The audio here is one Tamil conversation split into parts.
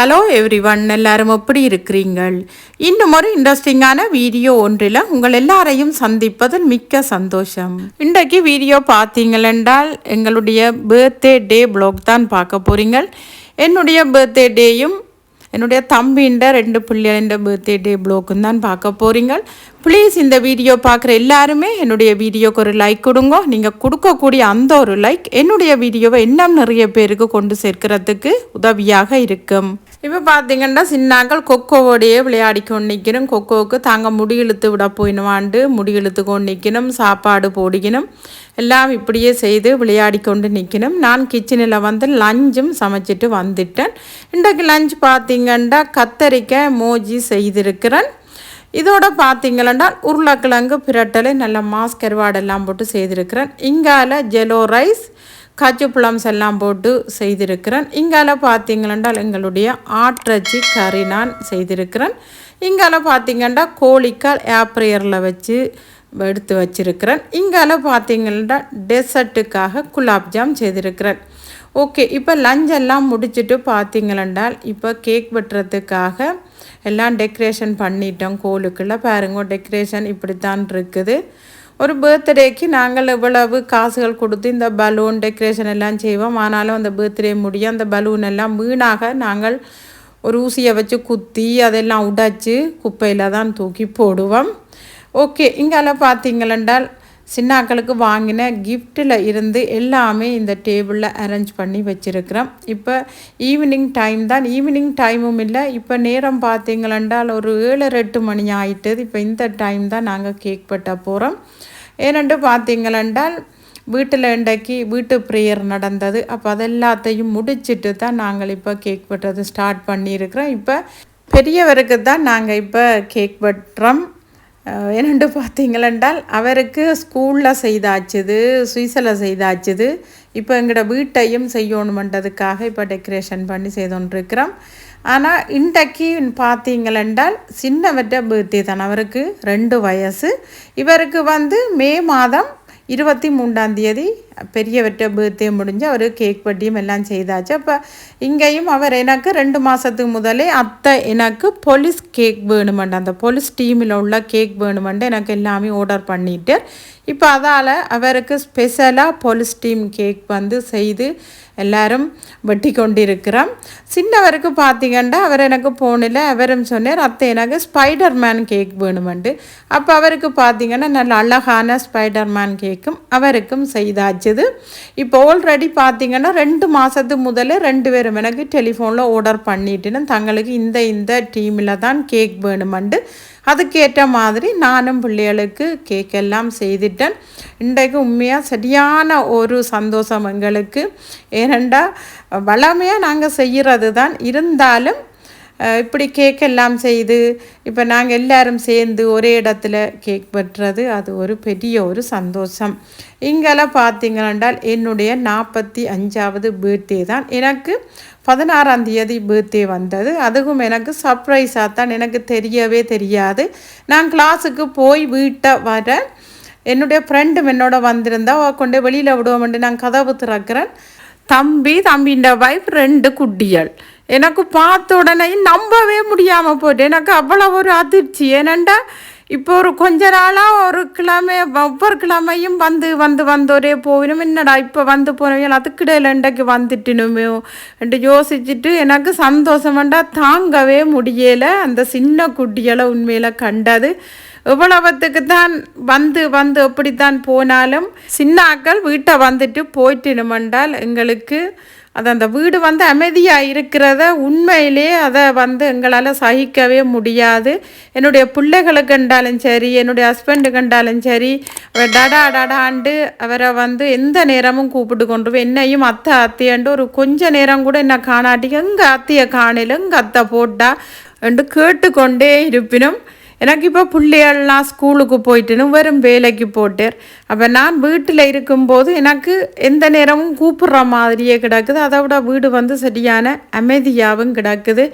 ஹலோ எவ்ரிவன், எல்லாரும் எப்படி இருக்கிறீங்கள்? இன்னும் ஒரு இன்ட்ரெஸ்டிங்கான வீடியோ ஒன்றில் உங்கள் எல்லாரையும் சந்திப்பதில் மிக்க சந்தோஷம். இன்றைக்கு வீடியோ பார்த்தீங்களென்றால் எங்களுடைய பர்த்டே டே ப்ளாக் தான் பார்க்க போகிறீங்கள். என்னுடைய பர்த்டே டேயும் என்னுடைய தம்பின்ற 2 பிள்ளைகளின் பர்த்டே டே ப்ளாக்கும் தான் பார்க்க போகிறீங்க. ப்ளீஸ் இந்த வீடியோ பார்க்குற எல்லாருமே என்னுடைய வீடியோக்கு ஒரு லைக் கொடுங்க. நீங்கள் கொடுக்கக்கூடிய அந்த ஒரு லைக் என்னுடைய வீடியோவை இன்னும் நிறைய பேருக்கு கொண்டு சேர்க்கிறதுக்கு உதவியாக இருக்கும். இப்போ பார்த்தீங்கன்னா சின்னாக்கள் கொக்கோவோடையே விளையாடி கொண்டு நிற்கணும். கொக்கோவுக்கு தாங்க முடி இழுத்து விட போயினுவாண்டு முடி இழுத்து கொண்டு நிற்கணும், சாப்பாடு போடிக்கணும், எல்லாம் இப்படியே செய்து விளையாடி கொண்டு நிற்கணும். நான் கிச்சனில் வந்து லஞ்சும் சமைச்சிட்டு வந்துட்டேன். இன்றைக்கு லஞ்ச் பார்த்தீங்கன்னா கத்தரிக்காய் மோஜி செய்திருக்கிறேன். இதோட பார்த்தீங்களா உருளைக்கிழங்கு பிரட்டலை நல்ல மாஸ் கருவாடெல்லாம் போட்டு செய்திருக்கிறேன். இங்கால ஜெலோ ரைஸ் காஜு பிளம்ஸ் எல்லாம் போட்டு செய்திருக்கிறேன். இங்கால பார்த்தீங்களா எங்களுடைய ஆட்டிறைச்சி கறி நான் செய்திருக்கிறேன். இங்கால பார்த்தீங்கன்னா கோழிக்கால் ஏப்ரியரில் வச்சு எடுத்து வச்சிருக்கிறேன். இங்கால பார்த்தீங்கன்னா டெசர்ட்டுக்காக குலாப் ஜாம் செய்திருக்கிறேன். ஓகே, இப்போ லஞ்ச் எல்லாம் முடிச்சுட்டு பார்த்தீங்களென்றால் இப்போ கேக் வெட்டுறதுக்காக எல்லாம் டெக்கரேஷன் பண்ணிட்டோம். கோலுக்குள்ளே பாருங்க, டெக்கரேஷன் இப்படித்தான் இருக்குது. ஒரு பர்த்டேக்கு நாங்கள் இவ்வளவு காசுகள் கொடுத்து இந்த பலூன் டெக்கரேஷன் எல்லாம் செய்வோம். ஆனாலும் அந்த பர்த்டே முடியும் அந்த பலூன் எல்லாம் வீணாக நாங்கள் ஒரு ஊசியை வச்சு குத்தி அதெல்லாம் உடைச்சி குப்பையில் தான் தூக்கி போடுவோம். ஓகே, இங்கால பார்த்தீங்களென்றால் சின்னாக்களுக்கு வாங்கின கிஃப்டில் இருந்து எல்லாமே இந்த டேபிளில் அரேஞ்ச் பண்ணி வச்சுருக்கிறோம். இப்போ ஈவினிங் டைம் தான், ஈவினிங் டைமும் இல்லை, இப்போ நேரம் பார்த்தீங்களென்றால் ஒரு 7-8 மணி ஆகிட்டது. இப்போ இந்த டைம் தான் நாங்கள் கேக் வெட்ட போகிறோம். ஏனென்று பார்த்தீங்களென்றால் வீட்டில் இன்றைக்கு வீட்டு ப்ரேயர் நடந்தது. அப்போ அதெல்லாத்தையும் முடிச்சுட்டு தான் நாங்கள் இப்போ கேக் வெட்டுறது ஸ்டார்ட் பண்ணியிருக்கிறோம். இப்போ பெரியவருக்கு தான் நாங்கள் இப்போ கேக் வெட்டுறோம். என்னென்று பார்த்தீங்களென்றால் அவருக்கு ஸ்கூலில் செய்தாச்சுது, சுவிஸில் செய்தாச்சுது. இப்போ எங்களோட வீட்டையும் செய்யணுமென்றதுக்காக இப்போ டெக்கரேஷன் பண்ணி செய்தோன்றிருக்கிறோம். ஆனால் இன்றைக்கு பார்த்தீங்களென்றால் சின்னவற்ற பர்த்டே தான், அவருக்கு 2 வயசு. இவருக்கு வந்து மே மாதம் 23ஆம் பெரியவற்ற பர்த்டே முடிஞ்சு அவர் கேக் வெட்டியும் எல்லாம் செய்தாச்சு. அப்போ இங்கேயும் அவர் எனக்கு 2 மாதத்துக்கு முதலே அத்தை எனக்கு போலீஸ் கேக் வேணுமெண்டு, அந்த போலீஸ் டீமில் உள்ள கேக் வேணுமெண்டு எனக்கு எல்லாமே ஆர்டர் பண்ணிட்டு இப்போ அதால் அவருக்கு ஸ்பெஷலாக போலீஸ் டீம் கேக் வந்து செய்து எல்லாரும் வெட்டி கொண்டிருக்கிறோம். சின்னவருக்கு பார்த்தீங்கன்னா அவர் எனக்கு போனில் அவரும் சொன்னார் அத்தை எனக்கு ஸ்பைடர்மேன் கேக் வேணுமெண்டு. அப்போ அவருக்கு பார்த்தீங்கன்னா நல்ல அழகான ஸ்பைடர்மேன் கேக்கும் அவருக்கும் செய்தாச்சுது. இப்போ ஆல்ரெடி பார்த்தீங்கன்னா 2 மாதத்துக்கு முதல்ல 2 பேரும் எனக்கு டெலிஃபோனில் ஆர்டர் பண்ணிட்டுன்னு தங்களுக்கு இந்த டீமில் தான் கேக் வேணுமெண்டு அதுக்கேற்ற மாதிரி நானும் பிள்ளைகளுக்கு கேக் எல்லாம் செய்துட்டேன். இன்றைக்கு உண்மையாக சரியான ஒரு சந்தோஷம் எங்களுக்கு. ஏனெண்டா வளமையாக நாங்கள் செய்கிறது தான், இருந்தாலும் இப்படி கேக் எல்லாம் செய்து இப்போ நாங்கள் எல்லாரும் சேர்ந்து ஒரே இடத்துல கேக் வெட்டுறது அது ஒரு பெரிய ஒரு சந்தோஷம். இங்கெல்லாம் பார்த்தீங்கன்னால் என்னுடைய 45ஆவது பர்த்டே தான். எனக்கு 16ஆம் தேதி பர்த்டே வந்தது. அதுவும் எனக்கு சர்ப்ரைஸாக தான், எனக்கு தெரியவே தெரியாது. நான் கிளாஸுக்கு போய் வீட்டை வர என்னுடைய ஃப்ரெண்டும் என்னோட வந்திருந்தா கொண்டு வெளியில் விடுவோம்ட்டு நான் கதவு திறக்கிறேன். தம்பின்ற வைஃப் 2 குட்டிகள். எனக்கு பார்த்த உடனே நம்பவே முடியாமல் போய்ட்டு எனக்கு அவ்வளோ ஒரு அதிர்ச்சி. ஏனண்டா இப்போ ஒரு கொஞ்ச நாளாக ஒரு கிழமை ஒவ்வொரு கிழமையும் வந்து ஒரே போயிடும். என்னடா இப்போ வந்து போனவங்க அதுக்கிடையில் இன்றைக்கு வந்துட்டுனுமே என்று யோசிச்சுட்டு எனக்கு சந்தோஷமாண்டா தாங்கவே முடியலை. அந்த சின்ன குட்டிகளை உண்மையில் கண்டது எவ்வளவுத்துக்கு தான் வந்து எப்படித்தான் போனாலும் சின்னாக்கள் வீட்டை வந்துட்டு போயிட்டுனுமென்றால் எங்களுக்கு அது அந்த வீடு வந்து அமைதியாக இருக்கிறத உண்மையிலே அதை வந்து எங்களால் சகிக்கவே முடியாது. என்னுடைய பிள்ளைகளுக்கு கண்டாலும் சரி, என்னுடைய ஹஸ்பண்டுக்கு கண்டாலும் சரி, டடாண்டு அவரை வந்து எந்த நேரமும் கூப்பிட்டு கொண்டு என்னையும் அத்தையண்டு ஒரு கொஞ்ச நேரம் கூட என்ன காணாட்டி எங்கள் அத்தையை காணல எங்கள் அத்தை போட்டா என்று கேட்டுக்கொண்டே இருப்பினும் எனக்கு இப்போ பிள்ளைகள்லாம் ஸ்கூலுக்கு போயிட்டுன்னு வெறும் வேலைக்கு போட்டார். அப்போ நான் வீட்டில் இருக்கும்போது எனக்கு எந்த நேரமும் கூப்பிட்ற மாதிரியே கிடக்குது. அதை விட வீடு வந்து சரியான அமைதியாகவும் கிடக்குது.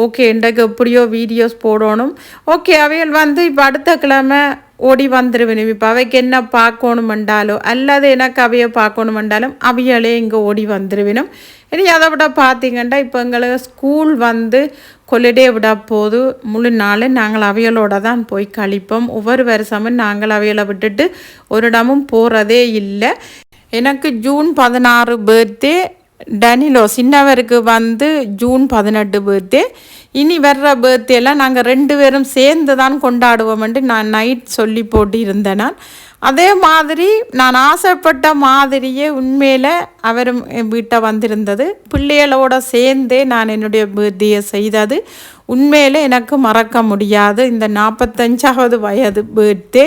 ஓகே, இன்றைக்கு எப்படியோ வீடியோஸ் போடணும். ஓகே, அவைகள் வந்து இப்போ அடுத்த கிழமை ஓடி வந்துடுவேன். இப்போ அவைக்கு என்ன பார்க்கணுமெண்டாலோ அல்லது எனக்கு அவையை பார்க்கணுமெண்டாலும் அவைகளே இங்கே ஓடி வந்துடுவேணும். இனி அதை விட பார்த்திங்கன்னா இப்போ எங்களுக்கு ஸ்கூல் வந்து கொள்ளிடே விட போது முழு நாள் நாங்கள் அவைகளோட தான் போய் கழிப்போம். ஒவ்வொரு வருஷமும் நாங்கள் அவைகளை விட்டுட்டு ஒரு இடமும் போகிறதே இல்லை. எனக்கு ஜூன் 16 பர்த்டே, டனிலோ சின்னவருக்கு வந்து ஜூன் 18 பர்த்டே. இனி வர்ற பர்த்டேலாம் நாங்கள் 2 பேரும் சேர்ந்து தான் கொண்டாடுவோம்ன்ட்டு நான் நைட் சொல்லி போட்டு இருந்தேன். நான் அதே மாதிரி நான் ஆசைப்பட்ட மாதிரியே உண்மையில் அவரும் என் வீட்டை வந்திருந்தது. பிள்ளைகளோட சேர்ந்தே நான் என்னுடைய பர்த்டேயை செய்தது உண்மையில் எனக்கு மறக்க முடியாது. இந்த 45வது வயது பர்த்டே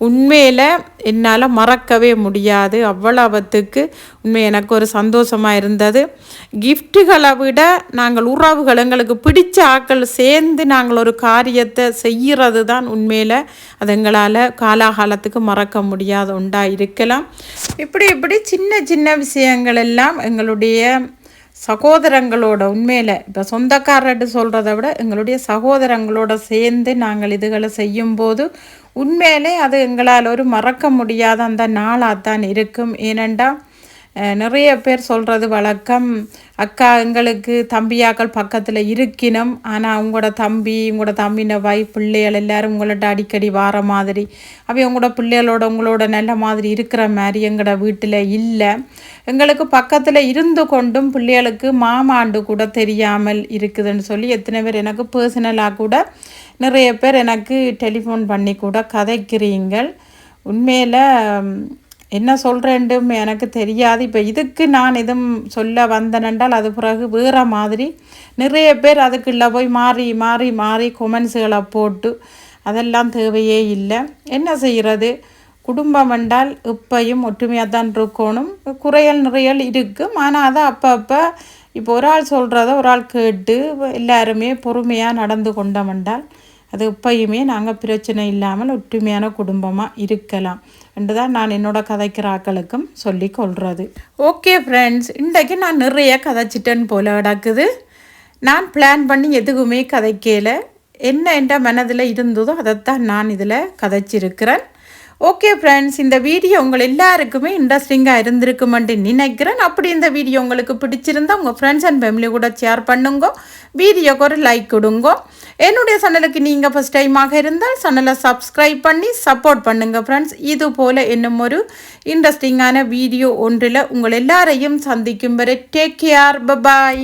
உண்மையில் என்னால் மறக்கவே முடியாது. அவ்வளவுத்துக்கு உண்மை எனக்கு ஒரு சந்தோஷமாக இருந்தது. கிஃப்ட்டுகளை விட நாங்கள் உறவுகள் எங்களுக்கு பிடிச்ச ஆட்கள் சேர்ந்து நாங்கள் ஒரு காரியத்தை செய்கிறது தான் உண்மையில் அது எங்களால் காலாகாலத்துக்கு மறக்க முடியாத ஒன்றாக இருக்கலாம். இப்படி சின்ன சின்ன விஷயங்கள் எல்லாம் எங்களுடைய சகோதரங்களோட உண்மையில் இப்போ சொந்தக்காரர்கிட்ட சொல்கிறத விட எங்களுடைய சகோதரங்களோட சேர்ந்து நாங்கள் இதுகளை செய்யும்போது உண்மையிலே அது எங்களால் ஒரு மறக்க முடியாத அந்த நாளாக தான் இருக்கும். ஏனெண்டா நிறைய பேர் சொல்கிறது வழக்கம், அக்கா எங்களுக்கு தம்பியாக்கள் பக்கத்தில் இருக்கணும், ஆனால் உங்களோட தம்பின பிள்ளைகள் எல்லோரும் உங்கள்கிட்ட அடிக்கடி வார மாதிரி உங்களோட பிள்ளைகளோட உங்களோட நல்ல மாதிரி இருக்கிற மாதிரி எங்களோட வீட்டில் இல்லை. எங்களுக்கு பக்கத்தில் இருந்து கொண்டும் பிள்ளைகளுக்கு மாமாண்டு கூட தெரியாமல் இருக்குதுன்னு சொல்லி எத்தனை பேர் எனக்கு பர்சனலாக கூட நிறைய பேர் எனக்கு டெலிஃபோன் பண்ணி கூட கதைக்கிறீங்கள். உண்மையில் என்ன சொல்கிறேன்ட்டு எனக்கு தெரியாது. இப்போ இதுக்கு நான் எதுவும் சொல்ல வந்தனென்றால் அது பிறகு வேறு மாதிரி நிறைய பேர் அதுக்குள்ளே போய் மாறி கொமெண்ட்ஸுகளை போட்டு அதெல்லாம் தேவையே இல்லை. என்ன செய்கிறது, குடும்பம் என்றால் எப்பையும் ஒற்றுமையாக தான் இருக்கணும். குறையல் நிறையல் இருக்கும், ஆனால் அதை அப்பப்போ இப்போ ஒரு ஆள் சொல்கிறத ஒரு ஆள் கேட்டு எல்லாருமே பொறுமையாக நடந்து கொண்டோமென்றால் அது எப்பயுமே நாங்கள் பிரச்சனை இல்லாமல் ஒற்றுமையான குடும்பமாக இருக்கலாம் என்று தான் நான் என்னோட கதைக்கிற ஆக்களுக்கும் சொல்லி கொள்வது. ஓகே ஃப்ரெண்ட்ஸ், இன்றைக்கு நான் நிறைய கதைச்சிட்டேன்னு போல கிடக்குது. நான் பிளான் பண்ணி எதுவுமே கதைக்கல, என்ன என்ற மனதில் இருந்ததோ அதைத்தான் நான் இதில் கதைச்சிருக்கிறேன். ஓகே ஃப்ரெண்ட்ஸ், இந்த வீடியோ உங்கள் எல்லாருக்குமே இன்ட்ரெஸ்டிங்காக இருந்திருக்குமென்று நினைக்கிறேன். அப்படி இந்த வீடியோ உங்களுக்கு பிடிச்சிருந்தா உங்கள் ஃப்ரெண்ட்ஸ் அண்ட் ஃபேமிலி கூட ஷேர் பண்ணுங்க, வீடியோக்கு ஒரு லைக் கொடுங்க. என்னுடைய சேனலுக்கு நீங்கள் ஃபஸ்ட் டைமாக இருந்தால் சேனலை சப்ஸ்கிரைப் பண்ணி சப்போர்ட் பண்ணுங்கள் ஃப்ரெண்ட்ஸ். இது போல் இன்னும் ஒரு இன்ட்ரெஸ்டிங்கான வீடியோ ஒன்றில் உங்கள் எல்லாரையும் சந்திக்கும் வரை டேக் கேர், பை.